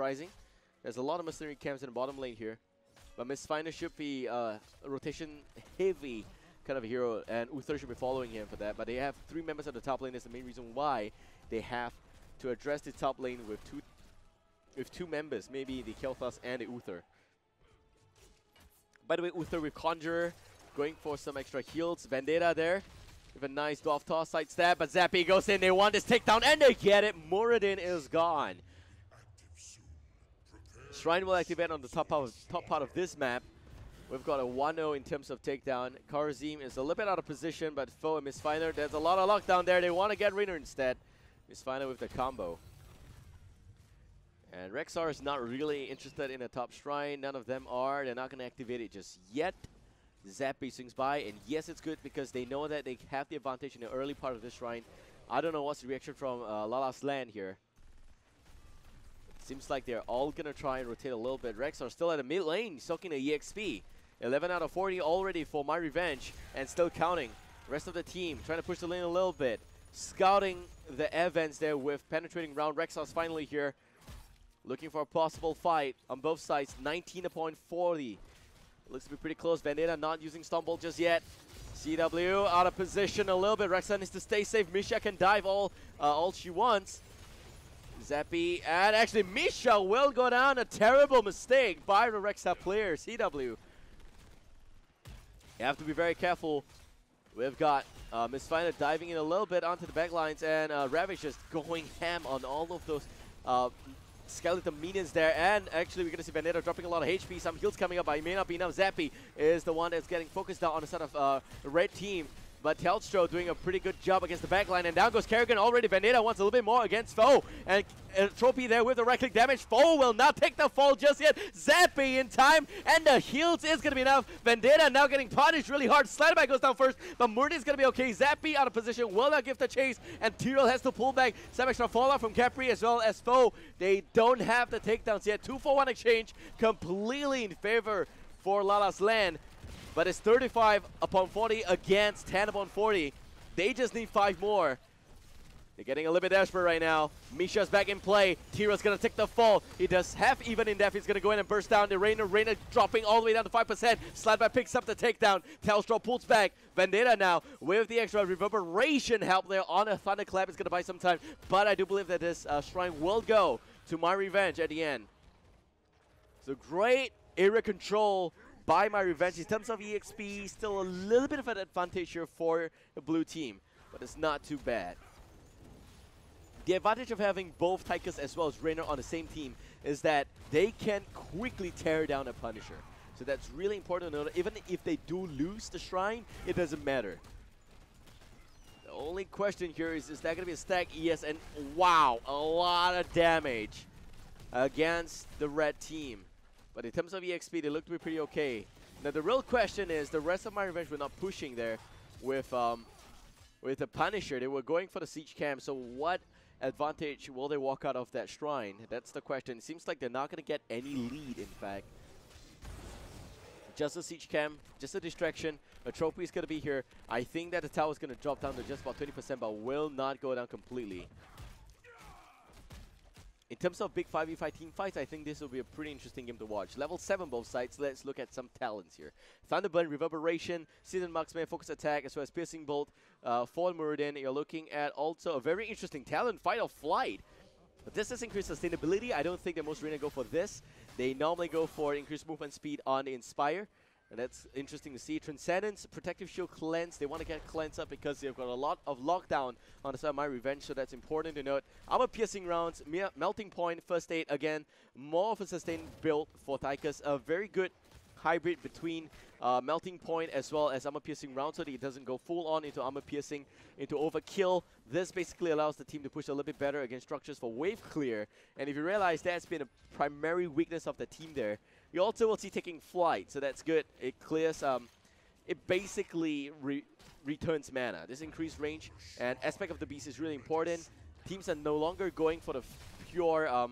surprising. There's a lot of mercenary camps in the bottom lane here. But myRevenge should be a rotation-heavy kind of a hero, and Uther should be following him for that. But they have 3 members of the top lane. That's the main reason why they have to address the top lane with two members, maybe the Kel'Thas and the Uther. By the way, Uther with Conjurer, going for some extra heals. Vendetta there, with a nice dwarf toss, side stab, but Zappy goes in. They want this takedown, and they get it. Muradin is gone. Shrine will activate on the top part of this map. We've got a 1-0 in terms of takedown. Karazim is a little bit out of position, but Foe and myRevenge, there's a lot of lockdown there. They want to get Raynor instead. myRevenge with the combo. And Rexxar is not really interested in a top shrine. None of them are. They're not going to activate it just yet. Zappy swings by, and yes, it's good because they know that they have the advantage in the early part of this shrine. I don't know what's the reaction from Lala's land here. Seems like they're all going to try and rotate a little bit. Rexxar still at the mid lane, soaking the EXP. 11 out of 40 already for myRevenge, and still counting. Rest of the team trying to push the lane a little bit. Scouting the air vents there with penetrating round. Rexxar's finally here. Looking for a possible fight on both sides. 19 upon 40. Looks to be pretty close. Vendetta not using Stumble just yet. CW out of position a little bit. Rexxar needs to stay safe. Misha can dive all she wants. Zappy, and actually Misha will go down. A terrible mistake by the Rexxar player, CW. You have to be very careful. We've got myRevenge diving in a little bit onto the backlines, and Ravage just going ham on all of those skeleton minions there. And actually we're going to see Vendetta dropping a lot of HP. Some heals coming up, but it may not be enough. Zappy is the one that's getting focused down on the side of the red team. But Telstra doing a pretty good job against the backline, and down goes Kerrigan already. Vendetta wants a little bit more against Foe, and Trophy there with the right-click damage. Foe will not take the fall just yet. Zappy in time, and the heals is going to be enough. Vendetta now getting punished really hard. Sliderback goes down first, but Murdy is going to be okay. Zappy out of position, will not give the chase, and Tyrell has to pull back. Some extra fallout from Capri as well as Foe. They don't have the takedowns yet. 2-for-1 exchange, completely in favor for Lala's land. But it's 35 upon 40 against 10 upon 40. They just need 5 more. They're getting a little bit desperate right now. Misha's back in play. Tira's going to take the fall. He does have even in depth. He's going to go in and burst down the Raynor. Raynor dropping all the way down to 5%. Slideback picks up the takedown. Telstra pulls back. Vendetta now with the extra reverberation help there on a Thunderclap. It's going to buy some time. But I do believe that this shrine will go to myRevenge at the end. So great area control by myRevenge. In terms of EXP, still a little bit of an advantage here for the blue team, but it's not too bad. The advantage of having both Tychus as well as Raynor on the same team is that they can quickly tear down a Punisher. So that's really important to note. Even if they do lose the Shrine, it doesn't matter. The only question here is that going to be a stack? Yes, and wow, a lot of damage against the red team. But in terms of EXP, they look to be pretty okay. Now the real question is, the rest of myRevenge were not pushing there with the Punisher. They were going for the siege camp. So what advantage will they walk out of that shrine? That's the question. It seems like they're not going to get any lead, in fact. Just a siege camp, just a distraction. A trophy is going to be here. I think that the tower is going to drop down to just about 20%, but will not go down completely. In terms of big 5v5 team fights, I think this will be a pretty interesting game to watch. Level 7 both sides. Let's look at some talents here. Thunderburn, Reverberation, Seasoned Marksman, Focus Attack, as well as Piercing Bolt for Muradin. You're looking at also a very interesting talent, Fight or Flight. But this has increased sustainability. I don't think that most Arena go for this. They normally go for increased movement speed on Inspire. And that's interesting to see. Transcendence, Protective Shield, Cleanse. They want to get Cleanse up because they've got a lot of lockdown on the side of myRevenge, so that's important to note. Armor Piercing rounds, Melting Point, First Aid, again, more of a sustained build for Tychus. A very good hybrid between Melting Point as well as Armor Piercing rounds, so that it doesn't go full on into Armor Piercing, into Overkill. This basically allows the team to push a little bit better against structures for wave clear. And if you realize that's been a primary weakness of the team there, you also will see taking flight, so that's good. It clears, it basically returns mana. This increased range and aspect of the beast is really important. Teams are no longer going for the pure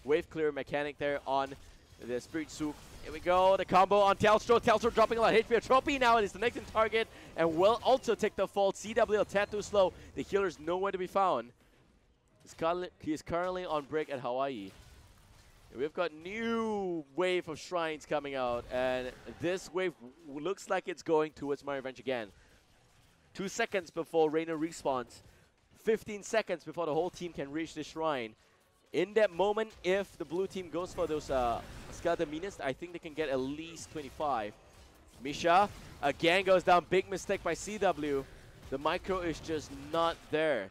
wave clear mechanic there on the Spirit Soup. Here we go, the combo on Telstra. Telstra dropping a lot of HP. Trophy now is the next in target and will also take the fall. CW a tad too slow. The healer is nowhere to be found. He is currently on break at Hawaii. We've got new wave of shrines coming out, and this wave looks like it's going towards myRevenge again. 2 seconds before Reina respawns. 15 seconds before the whole team can reach the shrine. In that moment, if the blue team goes for those Skeleton Meanest, I think they can get at least 25. Misha again goes down. Big mistake by CW. The micro is just not there.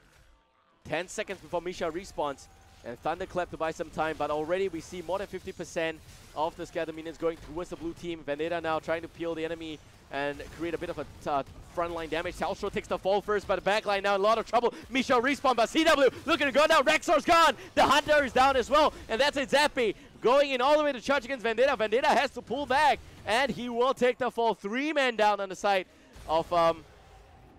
10 seconds before Misha respawns. And Thunderclap to buy some time, but already we see more than 50% of the Scatter Minions going towards the blue team. Vendetta now trying to peel the enemy and create a bit of a frontline damage. Telstra takes the fall first, but the backline now in a lot of trouble. Misha respawn, but CW looking to go down. Rexor's gone. The Hunter is down as well, and that's it. Zappy going in all the way to charge against Vendetta. Vendetta has to pull back, and he will take the fall. 3 men down on the side of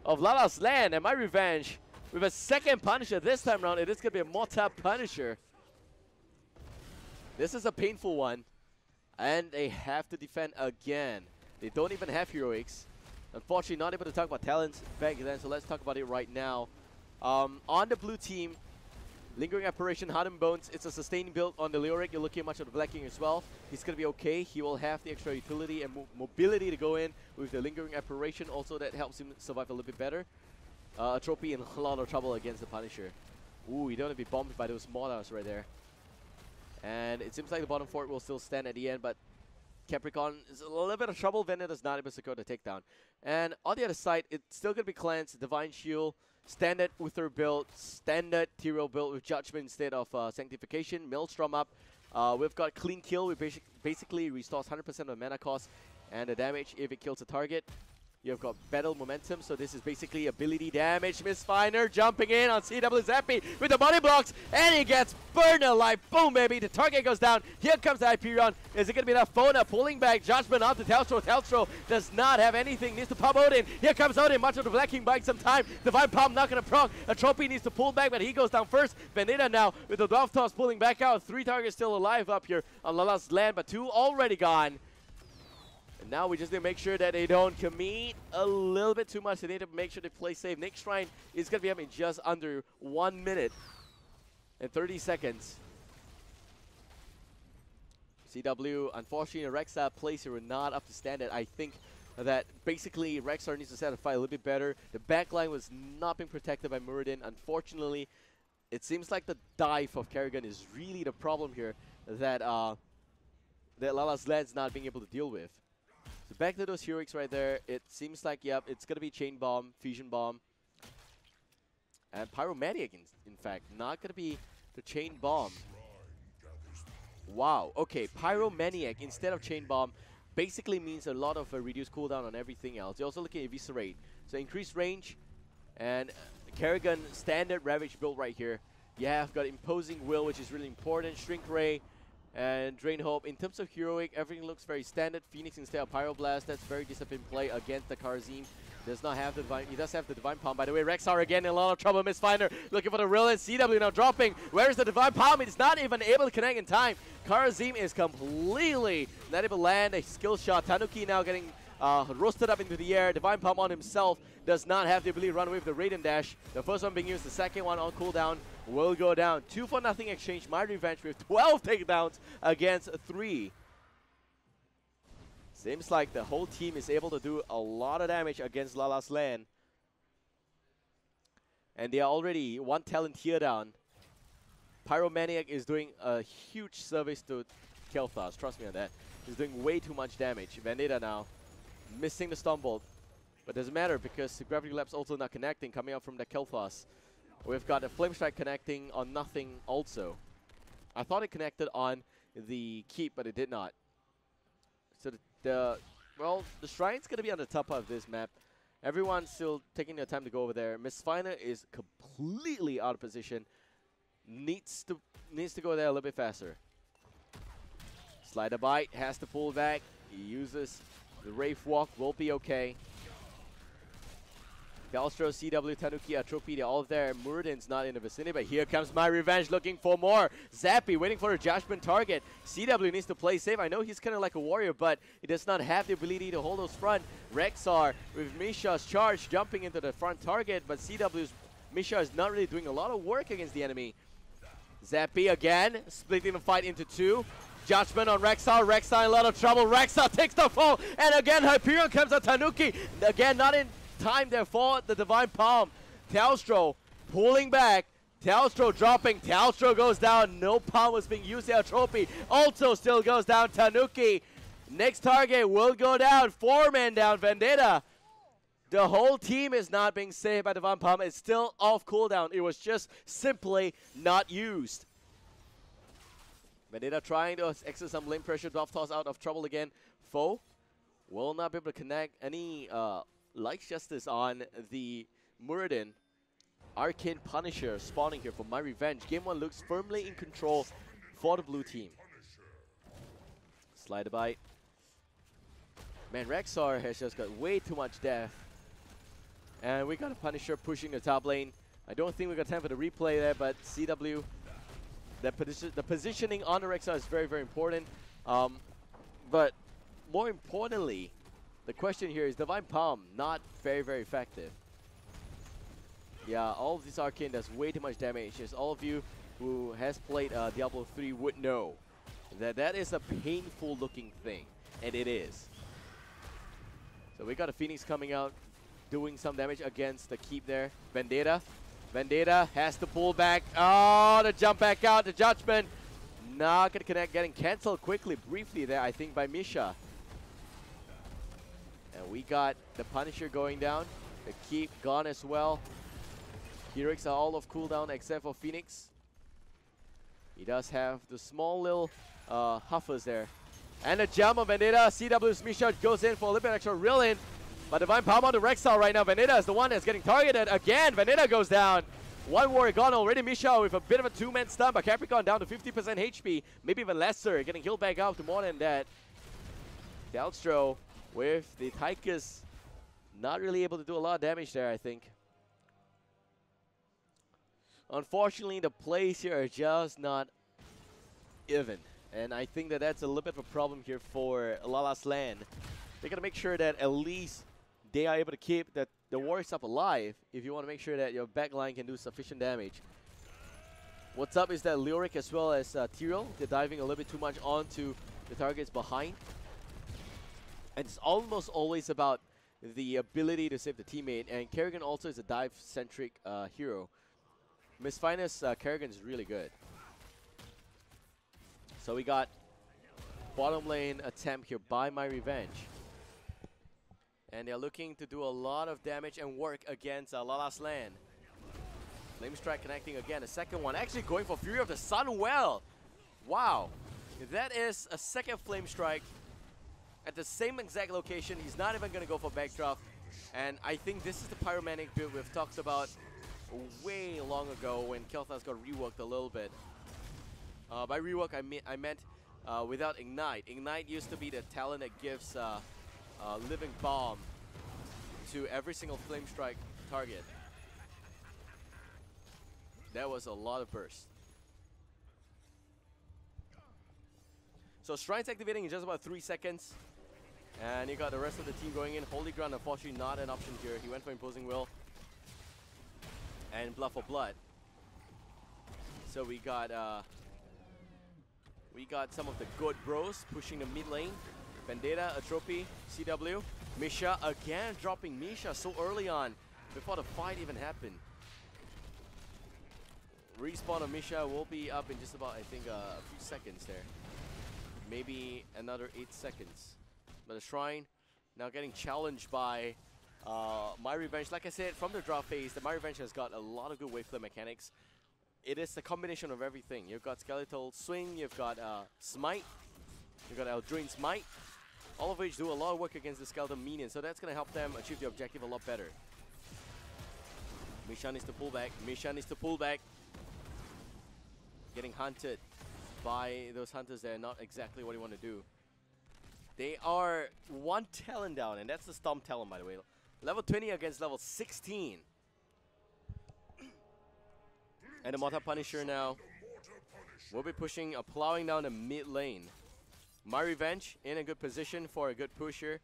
Lala's land, and myRevenge. With a second Punisher this time around, it is going to be a Mortar Punisher. This is a painful one. And they have to defend again. They don't even have heroics. Unfortunately, not able to talk about talents back then, so let's talk about it right now. On the blue team, Lingering Apparition, Hardened Bones. It's a sustaining build on the Leoric. You're looking at much of the Black King as well. He's going to be okay. He will have the extra utility and mobility to go in with the Lingering Apparition. Also, that helps him survive a little bit better. Atropy in a lot of trouble against the Punisher. Ooh, you don't want to be bombed by those mortars right there. And it seems like the bottom fort will still stand at the end, but Capricorn is a little bit of trouble. Venator's not able to secure the takedown. And on the other side, it's still going to be Cleanse, Divine Shield, standard Uther build, standard Tyrael build with Judgment instead of Sanctification, Maelstrom up. We've got Clean Kill, which basically restores 100% of the mana cost and the damage if it kills a target. You've got Battle Momentum, so this is basically ability damage. Mistfinder jumping in on CW Zappy with the body blocks, and he gets burned alive. Boom, baby. The target goes down. Here comes the Hyperion. Is it going to be enough? Fona pulling back. Judgment onto Telstra. Telstra does not have anything. Needs to pump Odin. Here comes Odin. Much of the Black King buying some time. Divine Pump not going to proc. Atropy needs to pull back, but he goes down first. Vendetta now with the Dwarf Toss pulling back out. 3 targets still alive up here on Lala's land, but 2 already gone. And now we just need to make sure that they don't commit a little bit too much. They need to make sure they play safe. Next Shrine is going to be up in just under 1 minute and 30 seconds. CW, unfortunately, Rexar plays here were not up to standard. I think that basically Rexar needs to set a fight a little bit better. The backline was not being protected by Muradin. Unfortunately, it seems like the dive of Kerrigan is really the problem here that Lala's land's not being able to deal with. So back to those heroics right there. It seems like, yep, it's going to be Chain Bomb, Fusion Bomb, and Pyromaniac, in fact. Not going to be the Chain Bomb. Wow, okay, Pyromaniac instead of Chain Bomb basically means a lot of reduced cooldown on everything else. You're also looking at Eviscerate. So increased range, and Kerrigan standard Ravage build right here. You have got Imposing Will, which is really important, Shrink Ray, and Drain Hope. In terms of heroic, everything looks very standard. Phoenix instead of Pyroblast. That's very disciplined play against the Karazim. Does not have the divine. He does have the Divine Palm. By the way, Rexar again in a lot of trouble. Mistfinder looking for the Rillet. CW now dropping. Where is the Divine Palm? It's not even able to connect in time. Karazim is completely not able to land a skill shot. Tanuki now getting roasted up into the air. Divine Palm on himself does not have the ability to run away with the Raiden Dash. The first one being used, the second one on cooldown will go down. 2-for-0 exchange. myRevenge with 12 takedowns against 3. Seems like the whole team is able to do a lot of damage against Lala's land. And they are already 1 talent tier down. Pyromaniac is doing a huge service to Kel'Thas. Trust me on that. He's doing way too much damage. Vendetta now missing the Stormbolt. But doesn't matter because the Gravity Lab's also not connecting, coming out from the Kel'Thas. We've got a Flame Strike connecting on nothing also. I thought it connected on the Keep, but it did not. So the Shrine's going to be on the top of this map. Everyone's still taking their time to go over there. Mistfinder is completely out of position. Needs to go there a little bit faster. Slider Bite has to pull back. He uses the Wraith Walk, will be okay. Galstro, CW, Tanuki, Atropy, they're all there. Muradin's not in the vicinity, but here comes myRevenge looking for more. Zappy waiting for a judgment target. CW needs to play safe. I know he's kind of like a warrior, but he does not have the ability to hold those front. Rexar with Misha's charge jumping into the front target, but Misha is not really doing a lot of work against the enemy. Zappy again, splitting the fight into two. Judgment on Rexar. Rexar in a lot of trouble. Rexar takes the fall, and again Hyperion comes on Tanuki. Again, not in time there for the Divine Palm. Telstra pulling back. Telstra dropping. Telstra goes down. No palm was being used there. Trophy also still goes down. Tanuki. Next target will go down. 4 men down. Vendetta. The whole team is not being saved by Divine Palm. It's still off cooldown. It was just simply not used. Vendetta trying to exert some lane pressure. Dwarf toss out of trouble again. Foe will not be able to connect any light justice on the Muradin. Arcane Punisher spawning here for myRevenge. Game 1 looks firmly in control for the blue team. Slide bite. Man, Rexar has just got way too much death. And we got a Punisher pushing the top lane. I don't think we got time for the replay there, but CW, the positioning on the Rexar is very, very important. But more importantly, the question here is Divine Palm not very, very effective. Yeah, all of this Arcane does way too much damage. As all of you who has played Diablo 3 would know, that is a painful looking thing, and it is. So we got a Phoenix coming out, doing some damage against the keep there. Vendetta. Vendetta has to pull back. Oh, the jump back out. The Judgment not going to connect. Getting cancelled quickly, briefly there, I think, by Misha. And we got the Punisher going down. The keep gone as well. Heroics are all off cooldown except for Phoenix. He does have the small little Huffers there. And the jump of Vendetta. CW's Misha goes in for a little bit extra real in. But Divine Palm on the Rexar right now. Vendetta is the one that's getting targeted again. Vendetta goes down. One warrior gone already. Misha with a bit of a 2-man stun, but Capricorn down to 50% HP, maybe even lesser. Getting healed back out to more than that. Telstra with the Tychus not really able to do a lot of damage there, I think. Unfortunately, the plays here are just not even. And I think that that's a little bit of a problem here for Lala's land. They got to make sure that at least they are able to keep the warriors up alive if you want to make sure that your backline can do sufficient damage. What's up is that Lyric as well as Tyrael, they're diving a little bit too much onto the targets behind. And it's almost always about the ability to save the teammate, and Kerrigan also is a dive-centric hero. Miss Finest Kerrigan is really good. So we got bottom lane attempt here by myRevenge. And they're looking to do a lot of damage and work against Lala's land. Flame Strike connecting again, a second one. Actually going for Fury of the Sun well. Wow. That is a second Flame Strike at the same exact location. He's not even going to go for backdraft. And I think this is the Pyromantic build we've talked about way long ago when Kel'Thas got reworked a little bit. By rework, I meant without Ignite. Ignite used to be the talent that gives Living Bomb to every single Flame Strike target. That was a lot of burst. So Shrine's activating in just about 3 seconds. And you got the rest of the team going in. Holy Ground, unfortunately, not an option here. He went for Imposing Will. And Blood for Blood. So we got some of the good bros pushing the mid lane. Vendetta, Atrophy, CW, Misha again dropping Misha so early on before the fight even happened. Respawn of Misha will be up in just about, I think, a few seconds there. Maybe another 8 seconds. But the Shrine now getting challenged by myRevenge. Like I said, from the draw phase, the myRevenge has got a lot of good wave flip mechanics. It is a combination of everything. You've got Skeletal Swing, you've got Smite, you've got Eldraine Smite, all of which do a lot of work against the Skeletal Minion, so that's going to help them achieve the objective a lot better. Misha needs to pull back, Misha needs to pull back. Getting hunted by those hunters there, not exactly what you want to do. They are one talent down, and that's the Storm Talon, by the way. Level 20 against level 16. And the Mortar Punisher now will be pushing, plowing down the mid lane. myRevenge in a good position for a good pusher.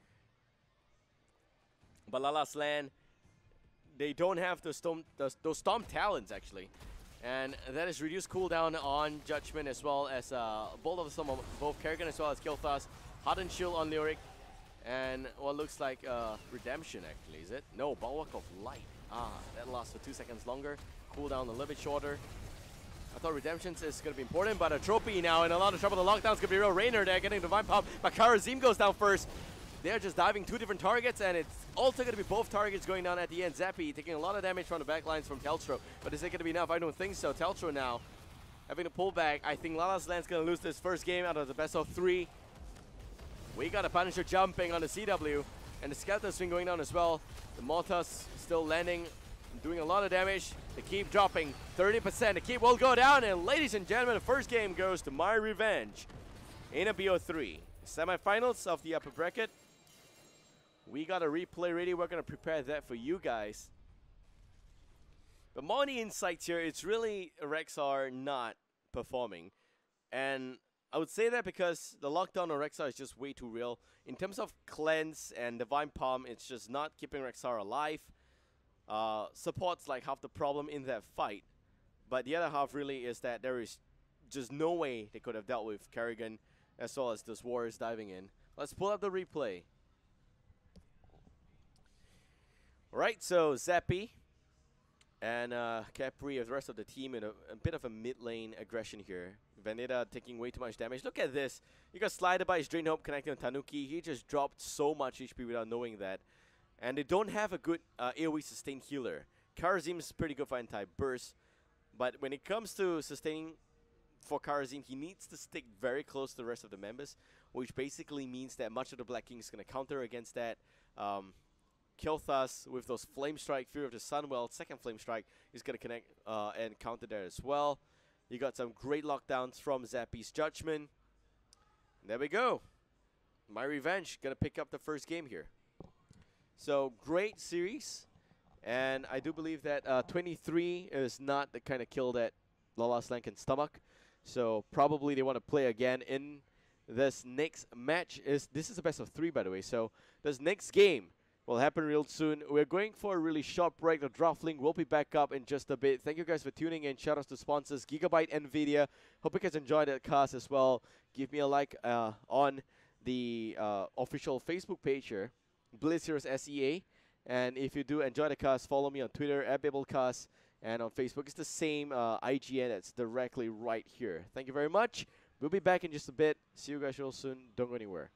But Lala's land, they don't have those Storm Talons, actually. And that is reduced cooldown on Judgment as well as both of them, both Kerrigan as well as Kilthas. Hardened Shield on Lyric. And what looks like Redemption actually, is it? No, Bulwark of Light. That lasts for 2 seconds longer. Cooldown a little bit shorter. I thought Redemptions is going to be important, but a Trophy now in a lot of trouble. The lockdown's going to be real. Rainer there getting Divine Pump, but Karazim goes down first. They're just diving 2 different targets, and it's also going to be both targets going down at the end. Zappy taking a lot of damage from the backlines from Teltro, but is it going to be enough? I don't think so. Teltro now having to pull back. I think Lala's Land's going to lose this first game out of the best of 3. We got a Punisher jumping on the CW, and the Skeleton Swing going down as well. The Mortas still landing, doing a lot of damage. The keep dropping 30%. The keep will go down, and ladies and gentlemen, the first game goes to myRevenge in a BO3. Semifinals of the upper bracket. We got a replay ready. We're going to prepare that for you guys. But more on the insights here, it's really Rexxar not performing. And I would say that because the lockdown on Rexxar is just way too real. In terms of cleanse and Divine Palm, it's just not keeping Rexxar alive. Support's like half the problem in that fight. But the other half really is that there is just no way they could have dealt with Kerrigan as well as those Warriors diving in. Let's pull up the replay. Alright, so Zappy and Capri, the rest of the team in a bit of a mid-lane aggression here. Vendetta taking way too much damage. Look at this. You got Slider by his Drain Hope connecting on Tanuki. He just dropped so much HP without knowing that. And they don't have a good AoE sustained healer. Karazim is pretty good for anti-burst. But when it comes to sustaining for Karazim, he needs to stick very close to the rest of the members, which basically means that much of the Black King is going to counter against that. Kilthas with those Flame Strike, Fury of the Sunwell, second Flame Strike is going to connect and counter there as well. You got some great lockdowns from Zappy's Judgment. There we go. myRevenge going to pick up the first game here. So, great series. And I do believe that 23 is not the kind of kill that Lala's Land can stomach. So, probably they want to play again in this next match. This is a best of 3, by the way. So, this next game will happen real soon. We're going for a really short break. The draft link will be back up in just a bit. Thank you guys for tuning in. Shout outs to sponsors Gigabyte, Nvidia. Hope you guys enjoyed that cast as well. Give me a like on the official Facebook page here, Blizz Heroes SEA. And if you do enjoy the cast, follow me on Twitter @BabelCast, and on Facebook it's the same IGN that's directly right here. Thank you very much. We'll be back in just a bit. See you guys real soon. Don't go anywhere.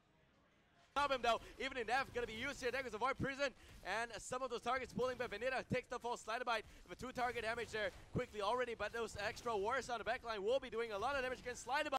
Him though, even in death, gonna be used here. There goes Avoid Prison, and some of those targets pulling by Vendetta takes the full Slider Bite with a 2 target damage there quickly already, but those extra warriors on the backline will be doing a lot of damage against Slider Bite.